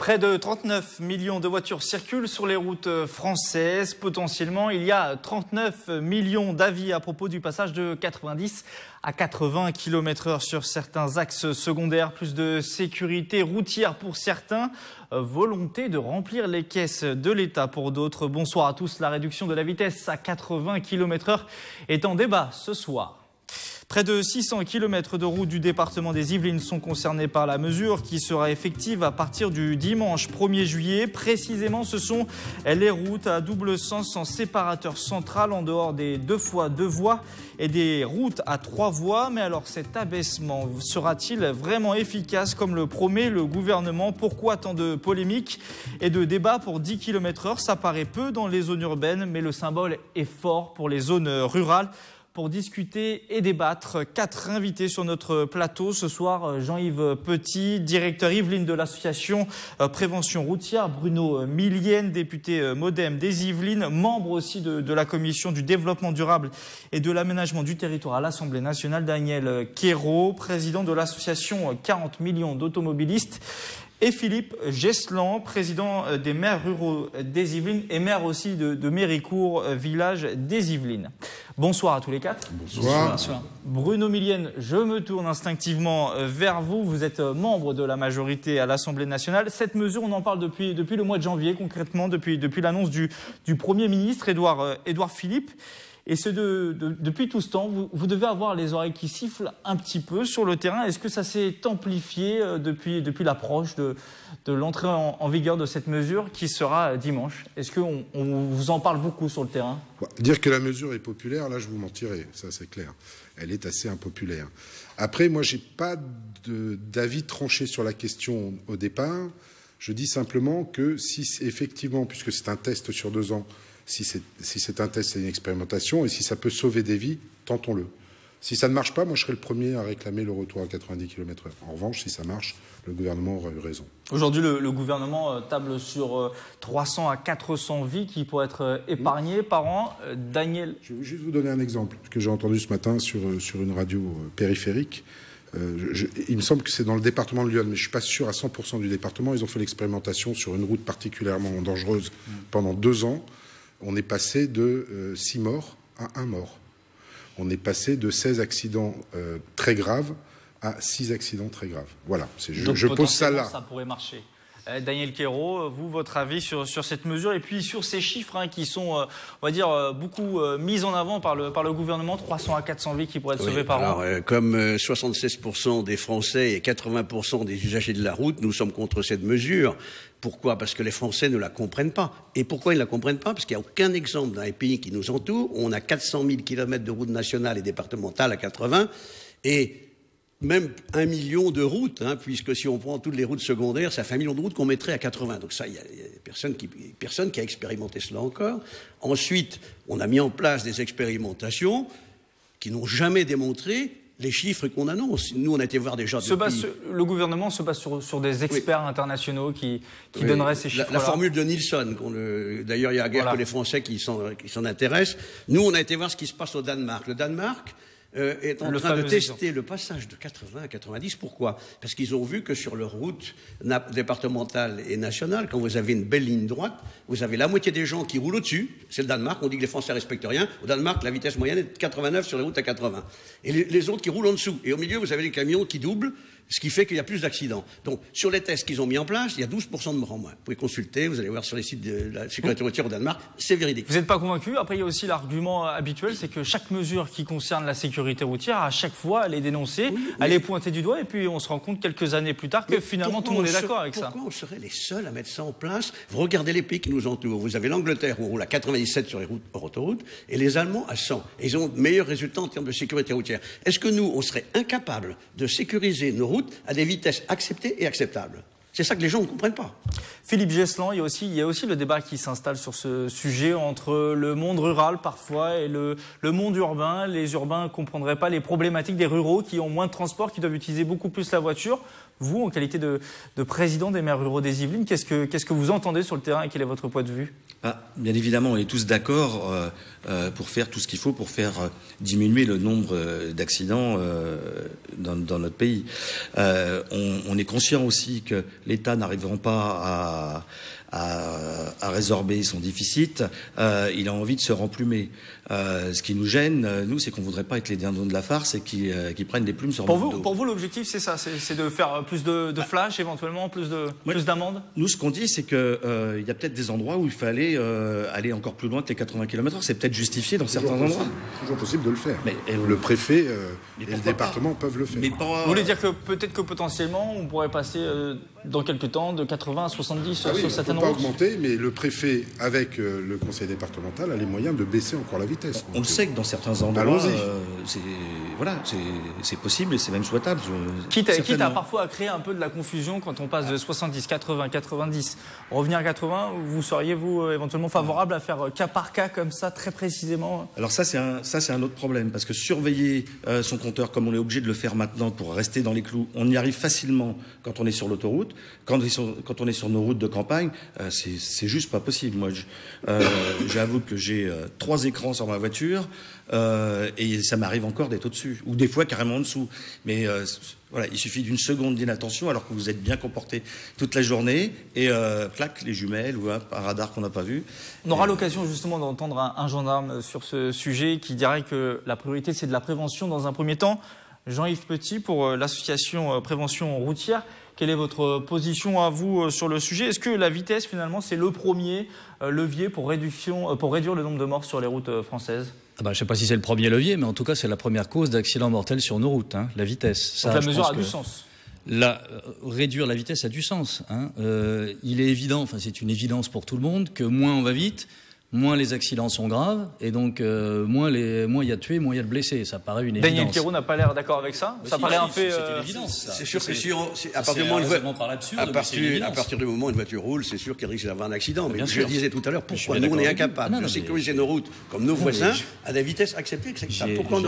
Près de 39 millions de voitures circulent sur les routes françaises. Potentiellement, il y a 39 millions d'avis à propos du passage de 90 à 80 km/h sur certains axes secondaires. Plus de sécurité routière pour certains, volonté de remplir les caisses de l'État pour d'autres. Bonsoir à tous. La réduction de la vitesse à 80 km/h est en débat ce soir. Près de 600 km de routes du département des Yvelines sont concernés par la mesure qui sera effective à partir du dimanche 1er juillet. Précisément, ce sont les routes à double sens sans séparateur central en dehors des 2x2 voies et des routes à 3 voies. Mais alors cet abaissement sera-t-il vraiment efficace comme le promet le gouvernement? Pourquoi tant de polémiques et de débats pour 10 km/h? Ça paraît peu dans les zones urbaines, mais le symbole est fort pour les zones rurales. Pour discuter et débattre, 4 invités sur notre plateau ce soir. Jean-Yves Petit, directeur Yvelines de l'association Prévention Routière. Bruno Millienne, député MoDem des Yvelines, membre aussi de la commission du développement durable et de l'aménagement du territoire à l'Assemblée nationale. Daniel Quérault, président de l'association 40 millions d'automobilistes. Et Philippe Geslan, président des maires ruraux des Yvelines et maire aussi de Méricourt, village des Yvelines. Bonsoir à tous les quatre. Bonsoir. Bonsoir. Bruno Millienne, je me tourne instinctivement vers vous. Vous êtes membre de la majorité à l'Assemblée nationale. Cette mesure, on en parle depuis le mois de janvier, concrètement, depuis l'annonce du Premier ministre, Édouard Philippe. Et c'est depuis tout ce temps, vous devez avoir les oreilles qui sifflent un petit peu sur le terrain. Est-ce que ça s'est amplifié depuis l'approche de l'entrée en vigueur de cette mesure qui sera dimanche? Est-ce qu'on vous en parle beaucoup sur le terrain? Dire que la mesure est populaire, là je vous mentirais, ça c'est clair. Elle est assez impopulaire. Après, moi j'ai pas d'avis tranché sur la question au départ. Je dis simplement que si effectivement, puisque c'est un test sur 2 ans, si c'est un test, c'est une expérimentation, et si ça peut sauver des vies, tentons-le. Si ça ne marche pas, moi je serai le premier à réclamer le retour à 90 km/h. En revanche, si ça marche, le gouvernement aura eu raison. Aujourd'hui, le gouvernement table sur 300 à 400 vies qui pourraient être épargnées par an. Daniel. Je vais juste vous donner un exemple que j'ai entendu ce matin sur une radio périphérique. Il me semble que c'est dans le département de Lyon, mais je ne suis pas sûr à 100% du département. Ils ont fait l'expérimentation sur une route particulièrement dangereuse pendant 2 ans. On est passé de 6 morts à 1 mort. On est passé de 16 accidents très graves à 6 accidents très graves. Voilà, je pose ça là. Ça pourrait marcher. Daniel Quérault, vous, votre avis sur cette mesure et puis sur ces chiffres qui sont, on va dire, beaucoup mis en avant par le gouvernement, 300 à 400 vies qui pourraient être sauvées par an. Comme 76% des Français et 80% des usagers de la route, nous sommes contre cette mesure. Pourquoi? Parce que les Français ne la comprennent pas. Et pourquoi ils ne la comprennent pas? Parce qu'il n'y a aucun exemple dans les pays qui nous entourent. On a 400 000 km de routes nationales et départementales à 80 et même 1 million de routes, puisque si on prend toutes les routes secondaires, ça fait 1 million de routes qu'on mettrait à 80. Donc ça, il y a personne qui a expérimenté cela encore. Ensuite, on a mis en place des expérimentations qui n'ont jamais démontré les chiffres qu'on annonce. Nous, on a été voir déjà le gouvernement se base sur des experts internationaux qui donneraient ces chiffres-là. La formule de Nielsen, d'ailleurs, il y a guère que les Français qui s'en intéressent. Nous, on a été voir ce qui se passe au Danemark. Le Danemark est en train de tester le passage de 80 à 90. Pourquoi? Parce qu'ils ont vu que sur leur route départementale et nationale, quand vous avez une belle ligne droite, vous avez la moitié des gens qui roulent au-dessus. C'est le Danemark. On dit que les Français respectent rien. Au Danemark, la vitesse moyenne est de 89 sur les routes à 80. Et les autres qui roulent en dessous. Et au milieu, vous avez les camions qui doublent, ce qui fait qu'il y a plus d'accidents. Donc, sur les tests qu'ils ont mis en place, il y a 12% de morts en moins. Vous pouvez consulter, vous allez voir sur les sites de la sécurité routière au Danemark, c'est véridique. Vous n'êtes pas convaincu? Après, il y a aussi l'argument habituel, c'est que chaque mesure qui concerne la sécurité routière, à chaque fois, elle est dénoncée, elle est pointée du doigt, et puis on se rend compte quelques années plus tard que finalement tout le monde est d'accord avec ça. Pourquoi on serait les seuls à mettre ça en place? Vous regardez les pays qui nous entourent. Vous avez l'Angleterre où on roule à 97 sur les routes hors autoroute, et les Allemands à 100. Et ils ont de meilleurs résultats en termes de sécurité routière. Est-ce que nous, on serait incapables de sécuriser nos routes à des vitesses acceptées et acceptables? C'est ça que les gens ne comprennent pas. Philippe Geslan, il y a aussi le débat qui s'installe sur ce sujet entre le monde rural parfois et le monde urbain. Les urbains ne comprendraient pas les problématiques des ruraux qui ont moins de transport, qui doivent utiliser beaucoup plus la voiture. Vous, en qualité de président des maires ruraux des Yvelines, qu'est-ce que vous entendez sur le terrain et quel est votre point de vue? Bien évidemment, on est tous d'accord pour faire tout ce qu'il faut pour faire diminuer le nombre d'accidents dans notre pays. On est conscient aussi que l'État n'arriveront pas à résorber son déficit, il a envie de se remplumer. Ce qui nous gêne, nous, c'est qu'on voudrait pas être les dindons de la farce et qui prennent des plumes sur notre dos. Pour vous, l'objectif, c'est ça, c'est de faire plus de flash, éventuellement, plus d'amendes. Nous, ce qu'on dit, c'est que il y a peut-être des endroits où il fallait aller encore plus loin que les 80 km/h. C'est peut-être justifié dans certains endroits. C'est toujours possible de le faire. Mais le préfet et le département peuvent le faire. Vous voulez dire que peut-être que potentiellement, on pourrait passer dans quelques temps de 80 à 70 sur certaines routes. On ne peut pas augmenter, mais le préfet, avec le conseil départemental, a les moyens de baisser encore la vitesse. On le sait que dans certains endroits, c'est possible et c'est même souhaitable. Quitte à parfois à créer un peu de la confusion quand on passe de 70, 80, 90, revenir à 80, vous seriez, vous, éventuellement favorable à faire cas par cas comme ça, très précisément? Alors ça, c'est un autre problème, parce que surveiller son compteur, comme on est obligé de le faire maintenant pour rester dans les clous, on y arrive facilement quand on est sur l'autoroute. Quand on est sur nos routes de campagne, c'est juste pas possible. Moi, j'avoue que j'ai 3 écrans sur ma voiture et ça m'arrive encore d'être au-dessus, ou des fois carrément en dessous. Mais voilà, il suffit d'une seconde d'inattention alors que vous êtes bien comporté toute la journée et clac, les jumelles ou un radar qu'on n'a pas vu. On aura l'occasion justement d'entendre un gendarme sur ce sujet qui dirait que la priorité c'est de la prévention dans un premier temps. Jean-Yves Petit pour l'association Prévention Routière. Quelle est votre position à vous sur le sujet? Est-ce que la vitesse finalement c'est le premier levier pour réduire le nombre de morts sur les routes françaises? Je ne sais pas si c'est le premier levier, mais en tout cas c'est la première cause d'accident mortel sur nos routes, la vitesse. Ça, donc la mesure a du sens. Réduire la vitesse a du sens. Il est évident, c'est une évidence pour tout le monde, que moins on va vite, moins les accidents sont graves, et donc moins il y a de tués, moins il y a de blessés. Ça paraît une évidence. Daniel Pirot n'a pas l'air d'accord avec ça. Ça paraît un fait. C'est une évidence. C'est sûr que à partir du moment où une voiture roule, c'est sûr qu'elle risque d'avoir un accident. Mais je le disais tout à l'heure, pourquoi nous on est incapable de sécuriser nos routes comme nos voisins à des vitesses acceptées? Pourquoi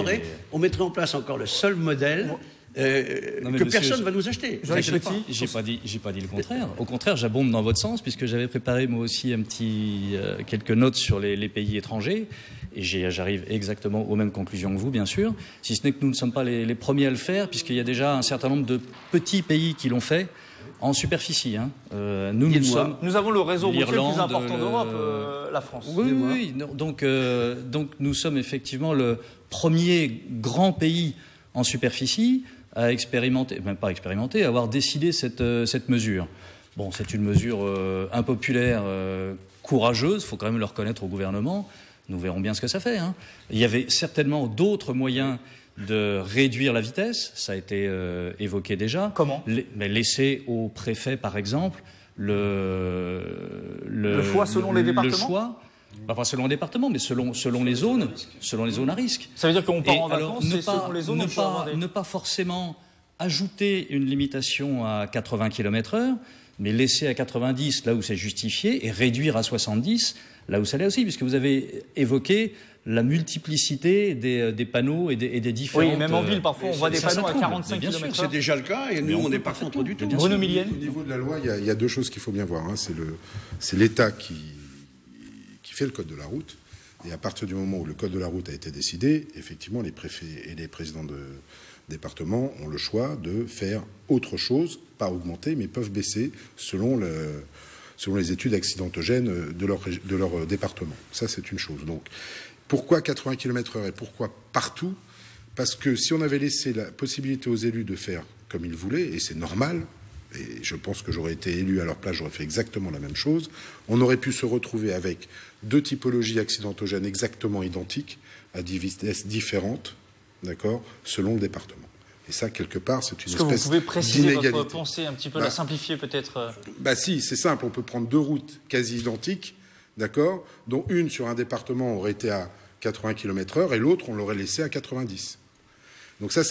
on mettrait en place encore le seul modèle que personne ne va nous acheter? J'ai pas dit le contraire. Au contraire, j'abonde dans votre sens, puisque j'avais préparé moi aussi quelques notes sur les pays étrangers, et j'arrive exactement aux mêmes conclusions que vous, bien sûr, si ce n'est que nous ne sommes pas les premiers à le faire, puisqu'il y a déjà un certain nombre de petits pays qui l'ont fait en superficie. Nous avons le réseau routier le plus important d'Europe, la France. Oui. Donc nous sommes effectivement le premier grand pays en superficie à à avoir décidé cette mesure. Bon, c'est une mesure impopulaire, courageuse, il faut quand même le reconnaître au gouvernement. Nous verrons bien ce que ça fait. Il y avait certainement d'autres moyens de réduire la vitesse, ça a été évoqué déjà. Comment? Mais laisser au préfet, par exemple, le choix selon les départements. Le choix. Pas selon les départements, mais selon les zones à risque. Ça veut dire qu'on part en vacances et selon les zones, ne pas forcément ajouter une limitation à 80 km/h, mais laisser à 90 là où c'est justifié et réduire à 70 là où ça l'est aussi, puisque vous avez évoqué la multiplicité des panneaux et des différentes... Oui, même en ville, parfois, on voit des panneaux à 45 km/h. C'est déjà le cas, et nous, on n'est pas contre du tout. Bruno Millienne. Au niveau de la loi, il y a 2 choses qu'il faut bien voir. C'est l'État qui fait le code de la route, et à partir du moment où le code de la route a été décidé, effectivement, les préfets et les présidents de département ont le choix de faire autre chose, pas augmenter, mais peuvent baisser selon les études accidentogènes de leur département. Ça, c'est une chose. Donc, pourquoi 80 km/h et pourquoi partout? Parce que si on avait laissé la possibilité aux élus de faire comme ils voulaient, et c'est normal, et je pense que j'aurais été élu à leur place, j'aurais fait exactement la même chose, on aurait pu se retrouver avec 2 typologies accidentogènes exactement identiques, à des vitesses différentes, d'accord, selon le département. Et ça, quelque part, c'est une espèce d'inégalité. Est-ce que vous pouvez préciser votre pensée, un petit peu la simplifier peut-être? Si, c'est simple, on peut prendre 2 routes quasi identiques, d'accord, dont une sur un département aurait été à 80 km/h et l'autre, on l'aurait laissé à 90. Donc ça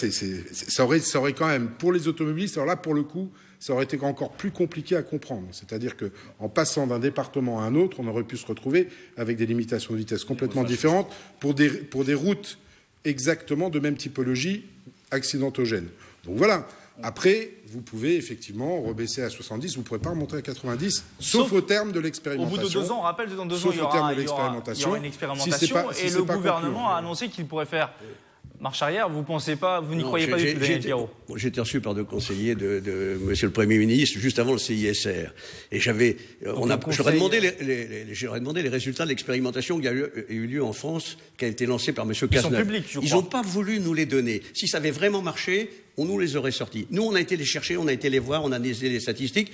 aurait quand même, pour les automobilistes, alors là, pour le coup, ça aurait été encore plus compliqué à comprendre. C'est-à-dire qu'en passant d'un département à un autre, on aurait pu se retrouver avec des limitations de vitesse complètement différentes pour des routes exactement de même typologie accidentogène. Donc voilà. Après, vous pouvez effectivement rebaisser à 70, vous ne pourrez pas remonter à 90, sauf au terme de l'expérimentation. Au bout de 2 ans, on rappelle que dans 2 ans, il y aura une expérimentation, et le gouvernement a annoncé qu'il pourrait faire marche arrière. Vous pensez pas, vous n'y croyez pas du tout, Daniel Pirot? J'étais reçu par deux conseillers de Monsieur le Premier ministre juste avant le CISR, et j'aurais demandé les résultats de l'expérimentation qui a eu lieu en France, qui a été lancée par Monsieur Cazeneuve. Ils sont publics, je crois. Ils n'ont pas voulu nous les donner. Si ça avait vraiment marché, on nous les aurait sortis. Nous, on a été les chercher, on a été les voir, on a analysé les statistiques.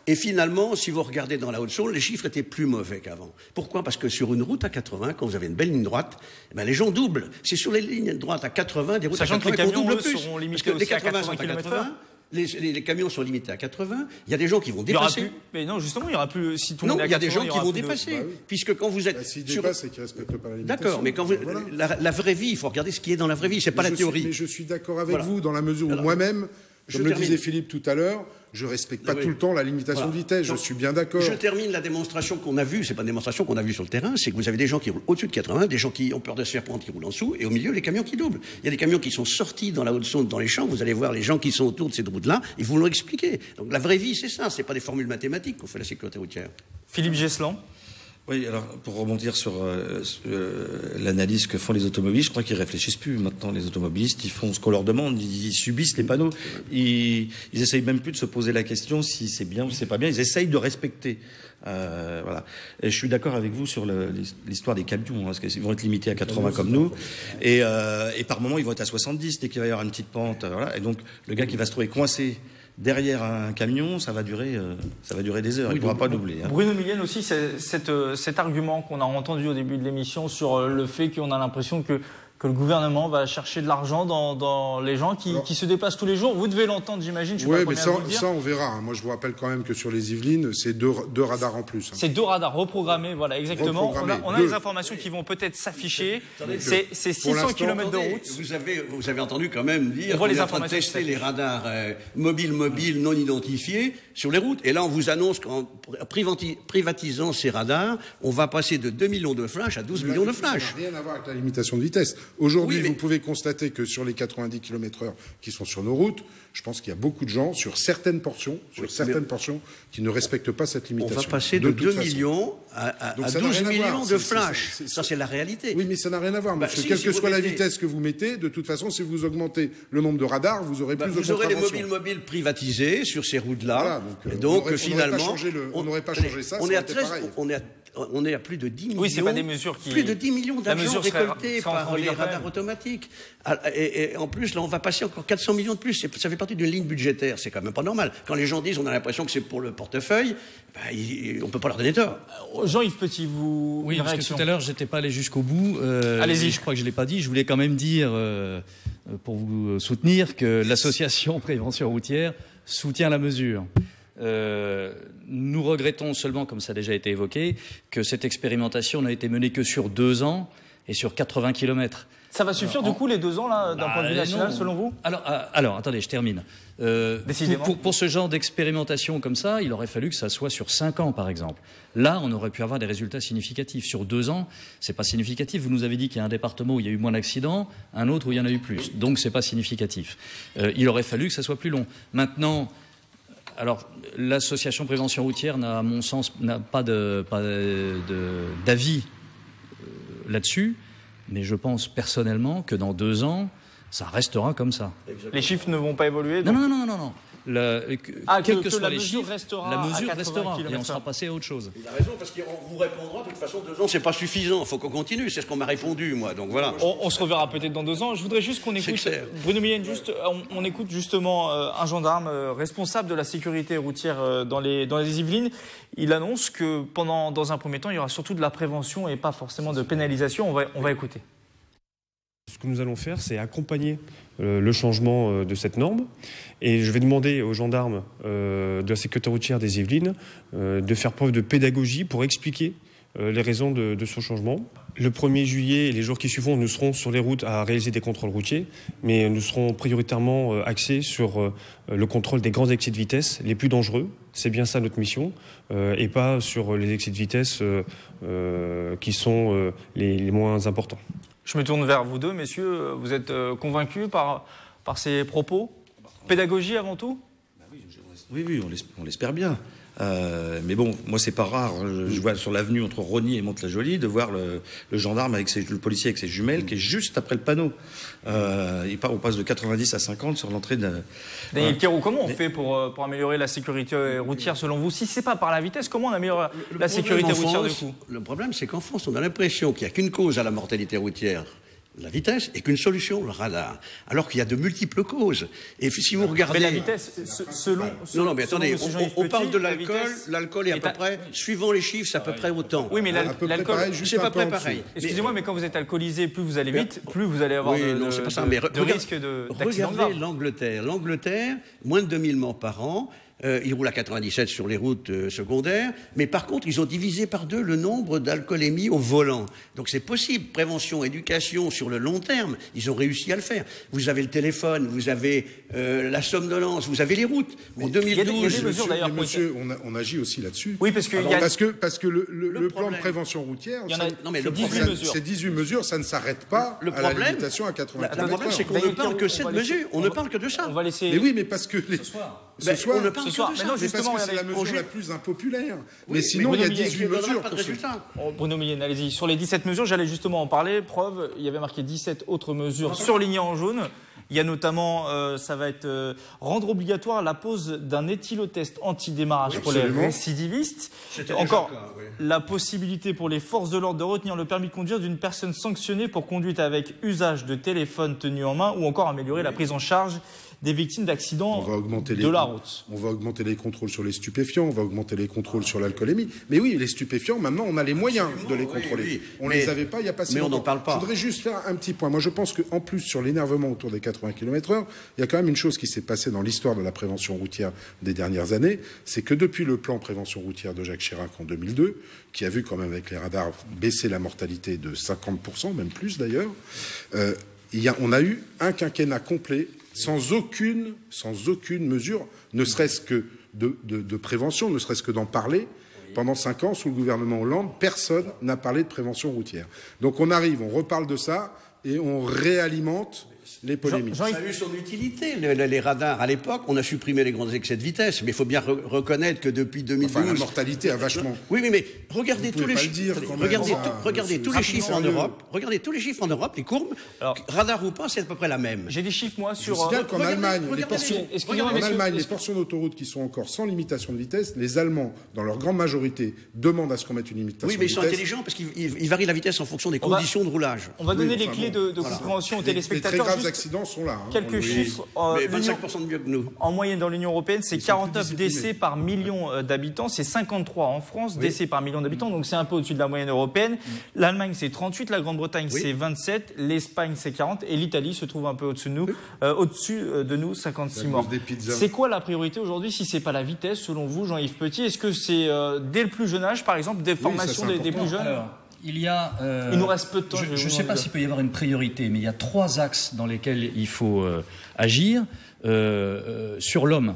Et finalement, si vous regardez dans la Haute-Saône, les chiffres étaient plus mauvais qu'avant. Pourquoi? Parce que sur une route à 80, quand vous avez une belle ligne droite, les gens doublent. C'est sur les lignes droites à 80, des routes Sachant à 80 que les camions double plus. seront limités Parce que les aussi à 80 sont à 80 km/h. Les camions sont limités à 80. Il y a des gens qui vont dépasser. Mais non, justement, il n'y aura plus. Si tout le Non, monde est à il y a des 80, gens qui vont dépasser. Puisque quand vous êtes. S'ils dépassent, c'est qu'ils ne respectent pas la limitation. D'accord, mais quand vous. La vraie vie, il faut regarder ce qui est dans la vraie vie, c'est pas la théorie. Mais je suis d'accord avec vous dans la mesure où moi-même, comme le disait Philippe tout à l'heure, je respecte pas tout le temps la limitation de vitesse, je suis bien d'accord. Je termine la démonstration qu'on a vue, c'est pas une démonstration qu'on a vue sur le terrain, c'est que vous avez des gens qui roulent au-dessus de 80, des gens qui ont peur de se faire prendre, qui roulent en dessous, et au milieu, les camions qui doublent. Il y a des camions qui sont sortis dans la Haute-Saône, dans les champs, vous allez voir les gens qui sont autour de ces routes-là, ils vous l'ont expliqué. Donc la vraie vie, c'est ça, c'est pas des formules mathématiques qu'on fait la sécurité routière. Philippe Gesselan. Oui, alors pour rebondir sur l'analyse que font les automobilistes, je crois qu'ils réfléchissent plus maintenant. Les automobilistes, ils font ce qu'on leur demande, ils subissent les panneaux. Ils essayent même plus de se poser la question si c'est bien ou c'est pas bien. Ils essayent de respecter. Voilà. Et je suis d'accord avec vous sur l'histoire des camions, parce qu'ils vont être limités à 80 comme nous, et par moment ils vont être à 70 dès qu'il va y avoir une petite pente. Voilà. Et donc le gars qui va se trouver coincé derrière un camion, ça va durer des heures. Il ne pourra pas doubler. Bruno Millienne aussi, cet argument qu'on a entendu au début de l'émission sur le fait qu'on a l'impression que le gouvernement va chercher de l'argent dans les gens qui se déplacent tous les jours. Vous devez l'entendre, j'imagine. Oui, mais ça, on verra. Moi, je vous rappelle quand même que sur les Yvelines, c'est deux radars en plus. C'est 2 radars reprogrammés, voilà, exactement. On a des informations qui vont peut-être s'afficher. C'est 600 km de route. Vous avez entendu quand même dire qu'on est en train de tester les radars mobiles non identifiés sur les routes. Et là, on vous annonce qu'en privatisant ces radars, on va passer de 2 millions de flashs à 12 millions de flashs. Ça n'a rien à voir avec la limitation de vitesse. Aujourd'hui, vous pouvez constater que sur les 90 km/h qui sont sur nos routes, je pense qu'il y a beaucoup de gens, sur certaines portions, qui ne respectent pas cette limitation. On va passer de 2 millions à 12 millions de flashs. Ça, c'est la réalité. Oui, mais ça n'a rien à voir. Parce que quelle que soit la vitesse que vous mettez, de toute façon, si vous augmentez le nombre de radars, vous aurez plus de contraventions. Vous aurez les mobiles privatisés sur ces routes-là. Voilà, donc finalement, on n'aurait pas changé ça. On est à plus de 10 millions. Oui, c'est pas des mesures qui. Plus de 10 millions d'argent récoltés par les radars automatiques. Et en plus, là, on va passer encore 400 millions de plus. Ça fait partie d'une ligne budgétaire. C'est quand même pas normal. Quand les gens disent, on a l'impression que c'est pour le portefeuille, on peut pas leur donner tort. Jean-Yves Petit, vous. Oui, parce que tout à l'heure, j'étais pas allé jusqu'au bout. Allez-y. Je crois que je l'ai pas dit. Je voulais quand même dire, pour vous soutenir, que l'association Prévention Routière soutient la mesure. Nous regrettons seulement, comme ça a déjà été évoqué, que cette expérimentation n'a été menée que sur 2 ans et sur 80 km. Ça va suffire du coup les 2 ans là d'un point de vue national selon vous? Alors attendez, je termine. Pour ce genre d'expérimentation comme ça, il aurait fallu que ça soit sur 5 ans par exemple. Là, on aurait pu avoir des résultats significatifs. Sur 2 ans, c'est pas significatif. Vous nous avez dit qu'il y a un département où il y a eu moins d'accidents, un autre où il y en a eu plus. Donc c'est pas significatif. Il aurait fallu que ça soit plus long. Maintenant. Alors, l'association Prévention Routière n'a, à mon sens, pas d'avis là-dessus, mais je pense personnellement que dans 2 ans, ça restera comme ça. Les chiffres ne vont pas évoluer donc... Non. Quels que soient les chiffres, la mesure restera et on sera passé à autre chose. Il a raison, parce qu'on vous répondra, de toute façon, 2 ans, c'est pas suffisant, il faut qu'on continue, c'est ce qu'on m'a répondu, moi, donc voilà. On se reverra peut-être dans 2 ans. Je voudrais juste qu'on écoute, Bruno Millienne, on écoute justement un gendarme responsable de la sécurité routière dans les Yvelines. Il annonce que dans un premier temps, il y aura surtout de la prévention et pas forcément de pénalisation. On va écouter. Ce que nous allons faire, c'est accompagner le changement de cette norme. Et je vais demander aux gendarmes de la sécurité routière des Yvelines de faire preuve de pédagogie pour expliquer les raisons de ce changement. Le 1er juillet et les jours qui suivront, nous serons sur les routes à réaliser des contrôles routiers, mais nous serons prioritairement axés sur le contrôle des grands excès de vitesse les plus dangereux. C'est bien ça notre mission, et pas sur les excès de vitesse qui sont les moins importants. Je me tourne vers vous deux, messieurs. Vous êtes convaincus par ces propos? Pédagogie avant tout? Oui, on l'espère bien. Mais bon, moi c'est pas rare. Je vois sur l'avenue entre Rosny et Mantes-la-Jolie de voir le gendarme le policier avec ses jumelles qui est juste après le panneau. On passe de 90 à 50 sur l'entrée de. Daniel Quéroux, comment on fait pour améliorer la sécurité routière selon vous? Si c'est pas par la vitesse, comment on améliore la sécurité routière du coup? Le problème, c'est qu'en France, on a l'impression qu'il n'y a qu'une cause à la mortalité routière, la vitesse, et qu'une solution, le radar. Alors qu'il y a de multiples causes. Et si vous regardez... Mais la vitesse, selon... Non, mais attendez, on parle de l'alcool. L'alcool est à peu près, suivant les chiffres, c'est à peu près autant. Oui, mais l'alcool, c'est à peu près pareil. Excusez-moi, mais quand vous êtes alcoolisé, plus vous allez vite, plus vous allez avoir de risque d'accident grave. Regardez l'Angleterre. L'Angleterre, moins de 2000 morts par an. Ils roulent à 97 sur les routes secondaires, mais par contre, ils ont divisé par 2 le nombre d'alcoolémies au volant. Donc c'est possible. Prévention, éducation, sur le long terme, ils ont réussi à le faire. Vous avez le téléphone, vous avez la somnolence, vous avez les routes. En 2012... Monsieur, on agit aussi là-dessus. Oui, parce que le plan de prévention routière, c'est 18 mesures, ça ne s'arrête pas à la limitation à 80 km/h. Le problème, c'est qu'on ne parle que cette mesure. On ne parle que de ça. On va laisser... Mais oui, mais parce que... Ce soir, on ne parle que de ça. Mais non, justement, parce que c'est la mesure la plus impopulaire. Mais sinon, il y a 18 mesures pour résultat. Bruno Millienne, allez-y. Sur les 17 mesures, j'allais justement en parler. Preuve, il y avait marqué 17 autres mesures surlignées en jaune. Il y a notamment, ça va être rendre obligatoire la pose d'un éthylotest anti-démarrage pour les récidivistes. Encore, la possibilité pour les forces de l'ordre de retenir le permis de conduire d'une personne sanctionnée pour conduite avec usage de téléphone tenu en main, ou encore améliorer la prise en charge des victimes d'accidents de la route. On va augmenter les contrôles sur les stupéfiants, on va augmenter les contrôles sur l'alcoolémie. Mais oui, les stupéfiants, maintenant, on a les moyens de les contrôler. On ne les avait pas il n'y a pas si longtemps. Mais on n'en parle pas. Je voudrais juste faire un petit point. Moi, je pense qu'en plus, sur l'énervement autour des 80 km/h, il y a quand même une chose qui s'est passée dans l'histoire de la prévention routière des dernières années, c'est que depuis le plan prévention routière de Jacques Chirac en 2002, qui a vu quand même avec les radars baisser la mortalité de 50%, même plus d'ailleurs, on a eu un quinquennat complet sans aucune mesure, ne serait-ce que de prévention, ne serait-ce que d'en parler. Pendant 5 ans, sous le gouvernement Hollande, personne n'a parlé de prévention routière. Donc on arrive, on reparle de ça et on réalimente les polémiques. Ça a eu son utilité, les radars. À l'époque, on a supprimé les grands excès de vitesse, mais il faut bien reconnaître que depuis 2012... Enfin, la mortalité a vachement... Oui, mais regardez tous les chiffres. Regardez tous les chiffres en Europe. Regardez tous les chiffres en Europe, les courbes. Alors, radar ou pas, c'est à peu près la même. J'ai des chiffres, moi, sur... Je signale qu'en Allemagne, les portions d'autoroute qui sont encore sans limitation de vitesse, les Allemands, dans leur grande majorité, demandent à ce qu'on mette une limitation de vitesse. Oui, mais ils sont intelligents parce qu'ils varient la vitesse en fonction des conditions de roulage. On va donner les clés de compréhension aux téléspectateurs. Les accidents sont là. Quelques chiffres. Mais 25% de mieux que nous. En moyenne dans l'Union européenne, c'est 49 décès par million d'habitants. C'est 53 en France, décès par million d'habitants. Donc c'est un peu au-dessus de la moyenne européenne. L'Allemagne, c'est 38. La Grande-Bretagne, c'est 27. L'Espagne, c'est 40. Et l'Italie se trouve un peu au-dessus de nous, 56 morts. C'est quoi la priorité aujourd'hui si c'est pas la vitesse, selon vous, Jean-Yves Petit? Est-ce que c'est dès le plus jeune âge, par exemple, des formations des plus jeunes? Il nous reste peu de temps. Je ne sais pas s'il peut y avoir une priorité, mais il y a 3 axes dans lesquels il faut agir. Sur l'homme,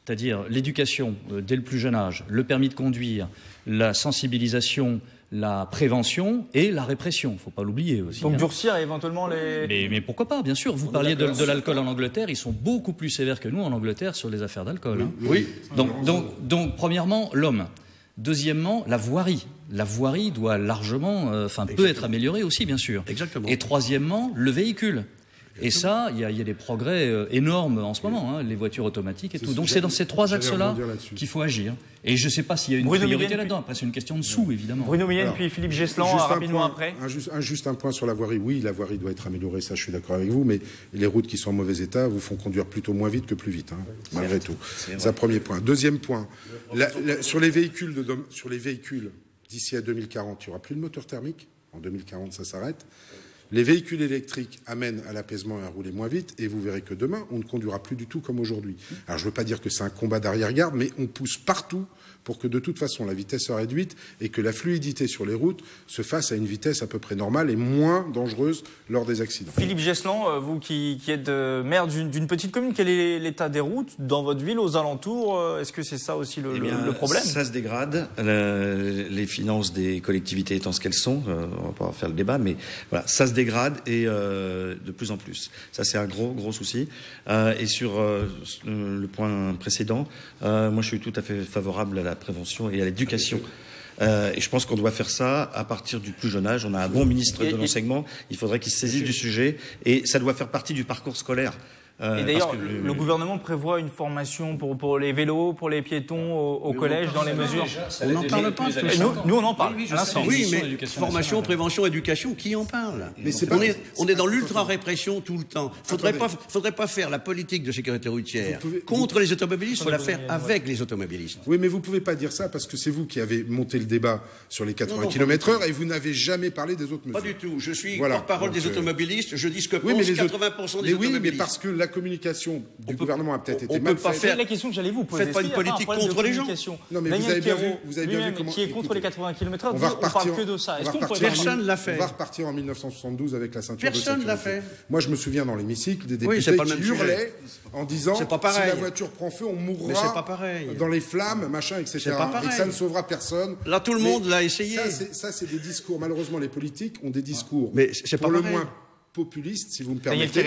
c'est-à-dire l'éducation dès le plus jeune âge, le permis de conduire, la sensibilisation, la prévention et la répression. Il ne faut pas l'oublier aussi. Donc durcir éventuellement les... Mais pourquoi pas, bien sûr. Vous parliez de l'alcool en Angleterre. Ils sont beaucoup plus sévères que nous en Angleterre sur les affaires d'alcool. Oui. Donc, premièrement, l'homme. Deuxièmement, la voirie. La voirie doit largement, peut être améliorée aussi, bien sûr. Exactement. Et troisièmement, le véhicule. Et ça, il y a des progrès énormes en ce moment, les voitures automatiques et tout. Donc c'est dans ces 3 axes-là qu'il faut agir. Et je ne sais pas s'il y a une priorité là-dedans. Après, c'est une question de sous, évidemment. Bruno Millienne, puis Philippe Gesslan, rapidement après. Juste un point sur la voirie. Oui, la voirie doit être améliorée, ça je suis d'accord avec vous, mais les routes qui sont en mauvais état vous font conduire plutôt moins vite que plus vite, malgré tout. C'est un premier point. Deuxième point, sur les véhicules, d'ici à 2040, il n'y aura plus de moteur thermique. En 2040, ça s'arrête. Les véhicules électriques amènent à l'apaisement et à rouler moins vite, et vous verrez que demain, on ne conduira plus du tout comme aujourd'hui. Alors, je ne veux pas dire que c'est un combat d'arrière-garde, mais on pousse partout pour que de toute façon la vitesse soit réduite et que la fluidité sur les routes se fasse à une vitesse à peu près normale et moins dangereuse lors des accidents. Philippe Gesslan, vous qui êtes maire d'une petite commune, quel est l'état des routes dans votre ville, aux alentours? Est-ce que c'est ça aussi le problème? Ça se dégrade, les finances des collectivités étant ce qu'elles sont, on va pas faire le débat, mais voilà, ça se dégrade. dégrade et de plus en plus. Ça, c'est un gros souci. Et sur le point précédent, moi, je suis tout à fait favorable à la prévention et à l'éducation. Et je pense qu'on doit faire ça à partir du plus jeune âge. On a un bon ministre de l'enseignement. Il faudrait qu'il se saisisse du sujet. Et ça doit faire partie du parcours scolaire. Et d'ailleurs, le gouvernement prévoit une formation pour les vélos, pour les piétons au collège, dans les mesures. On n'en parle pas. Nous, on en parle. Oui, mais formation, prévention, éducation, qui en parle? On est dans l'ultra-répression tout le temps. Faudrait pas faire la politique de sécurité routière contre les automobilistes, il faut la faire avec les automobilistes. Oui, mais vous pouvez pas dire ça parce que c'est vous qui avez monté le débat sur les 80 km/h et vous n'avez jamais parlé des autres mesures. Pas du tout. Je suis porte-parole des automobilistes. Je dis ce que pensent 80% des automobilistes. Oui, mais parce que la communication du gouvernement a peut-être été mal faite. C'est la question que j'allais vous poser. Faites pas une politique contre les gens. Non, mais vous avez bien vu comment... Qui est contre les 80 km/h, on parle que de ça. Personne ne l'a fait. On va repartir en 1972 avec la ceinture de sécurité. Personne ne l'a fait. Moi, je me souviens dans l'hémicycle des députés qui hurlaient en disant si la voiture prend feu, on mourra dans les flammes, machin, etc. Et que ça ne sauvera personne. Là, tout le monde l'a essayé. Ça, c'est des discours. Malheureusement, les politiques ont des discours. Mais c'est pas le moins populiste, si vous me permettez.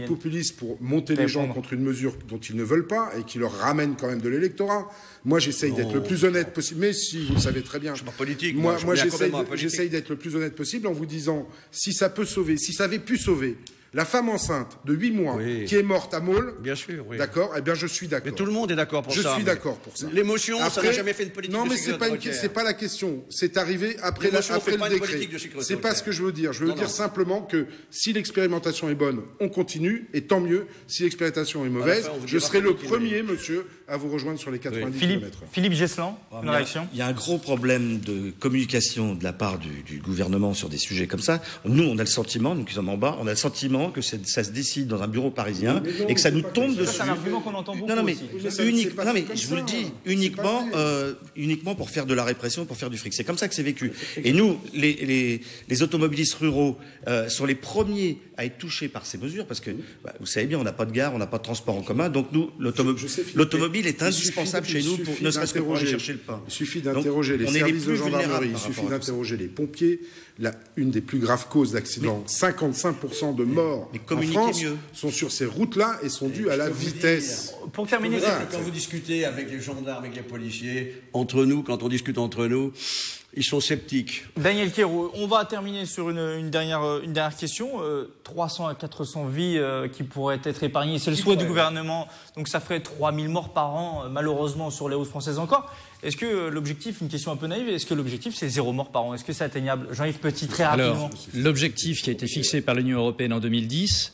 Populiste pour monter les gens contre une mesure dont ils ne veulent pas et qui leur ramène quand même de l'électorat. Moi, j'essaye d'être le plus honnête possible. Mais si, vous le savez très bien. Je suis pas politique. Moi j'essaye d'être le plus honnête possible en vous disant si ça peut sauver, si ça avait pu sauver la femme enceinte de 8 mois qui est morte à Maule, bien sûr, d'accord, eh bien je suis d'accord. Mais tout le monde est d'accord pour ça. Je suis d'accord pour ça. L'émotion, ça n'a jamais fait une politique de sécurité routière. Non, mais c'est pas la question. C'est arrivé après le décret. C'est pas ce que je veux dire. Je veux dire simplement que si l'expérimentation est bonne, on continue, et tant mieux. Si l'expérimentation est mauvaise, je serai le premier, monsieur, à vous rejoindre sur les 90 km/h. Philippe Gesselan, une réaction. Il y a un gros problème de communication de la part du gouvernement sur des sujets comme ça. Nous, on a le sentiment, nous qui sommes en bas, on a le sentiment que ça se décide dans un bureau parisien et que ça nous tombe dessus. C'est un argument qu'on entend beaucoup. Non, mais je vous le dis, uniquement pour faire de la répression, pour faire du fric. C'est comme ça que c'est vécu. Et nous, les automobilistes ruraux sont les premiers à être touchés par ces mesures parce que, vous savez bien, on n'a pas de gare, on n'a pas de transport en commun. Donc nous, l'automobile est indispensable chez nous, ne serait-ce que pour aller chercher le pain. Il suffit d'interroger les services de gendarmerie, il suffit d'interroger les pompiers. Une des plus graves causes d'accidents, 55% de morts en France sont sur ces routes-là et sont dues à la vitesse. Pour terminer, quand vous discutez avec les gendarmes, avec les policiers, quand on discute entre nous, ils sont sceptiques. Daniel Quéroux, on va terminer sur une dernière question. 300 à 400 vies qui pourraient être épargnées, c'est le souhait du gouvernement. Donc ça ferait 3000 morts par an, malheureusement, sur les routes françaises encore. Est-ce que l'objectif, une question un peu naïve, est-ce que l'objectif c'est 0 mort par an? Est-ce que c'est atteignable? Jean-Yves Petit, très rapidement. Alors, l'objectif qui a été fixé par l'Union européenne en 2010,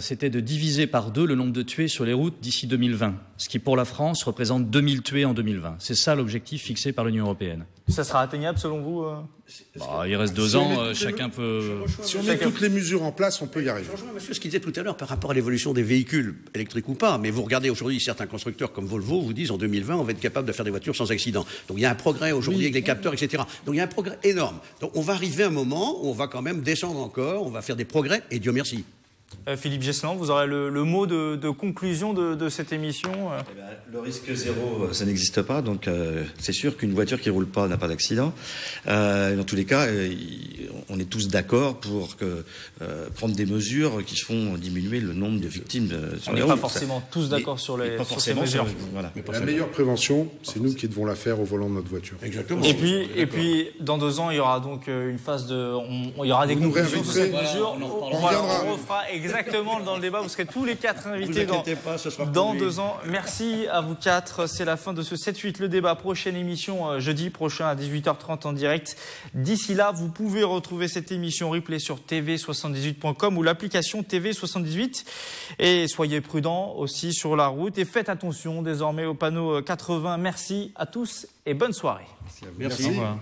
c'était de diviser par 2 le nombre de tués sur les routes d'ici 2020, ce qui pour la France représente 2000 tués en 2020. C'est ça l'objectif fixé par l'Union européenne. Ça sera atteignable selon vous? Il reste 2 ans, chacun peut... Si on met toutes les mesures en place, on peut y arriver. Je rejoins monsieur ce qu'il disait tout à l'heure par rapport à l'évolution des véhicules, électriques ou pas. Mais vous regardez aujourd'hui, certains constructeurs comme Volvo vous disent en 2020, on va être capable de faire des voitures sans accident. Donc il y a un progrès aujourd'hui avec les capteurs, etc. Donc il y a un progrès énorme. Donc on va arriver à un moment où on va quand même descendre encore, on va faire des progrès, et Dieu merci. Philippe Gesselan, vous aurez le mot de conclusion de cette émission. Le risque zéro, ça n'existe pas, donc c'est sûr qu'une voiture qui ne roule pas n'a pas d'accident. Dans tous les cas, on est tous d'accord pour prendre des mesures qui font diminuer le nombre de victimes sur les routes. On n'est pas forcément tous d'accord sur ces mesures. La meilleure prévention, c'est nous qui devons la faire au volant de notre voiture. Exactement. Et puis dans 2 ans, il y aura donc une phase il y aura des conclusions sur cette mesure. On refera exactement dans le débat. Vous serez tous les 4 invités dans 2 ans. Merci à vous 4. C'est la fin de ce 7-8 le débat. Prochaine émission jeudi prochain à 18h30 en direct. D'ici là, vous pouvez retrouver cette émission replay sur tv78.com ou l'application TV78. Et soyez prudents aussi sur la route et faites attention désormais aux panneaux 80. Merci à tous et bonne soirée. Merci. Au revoir.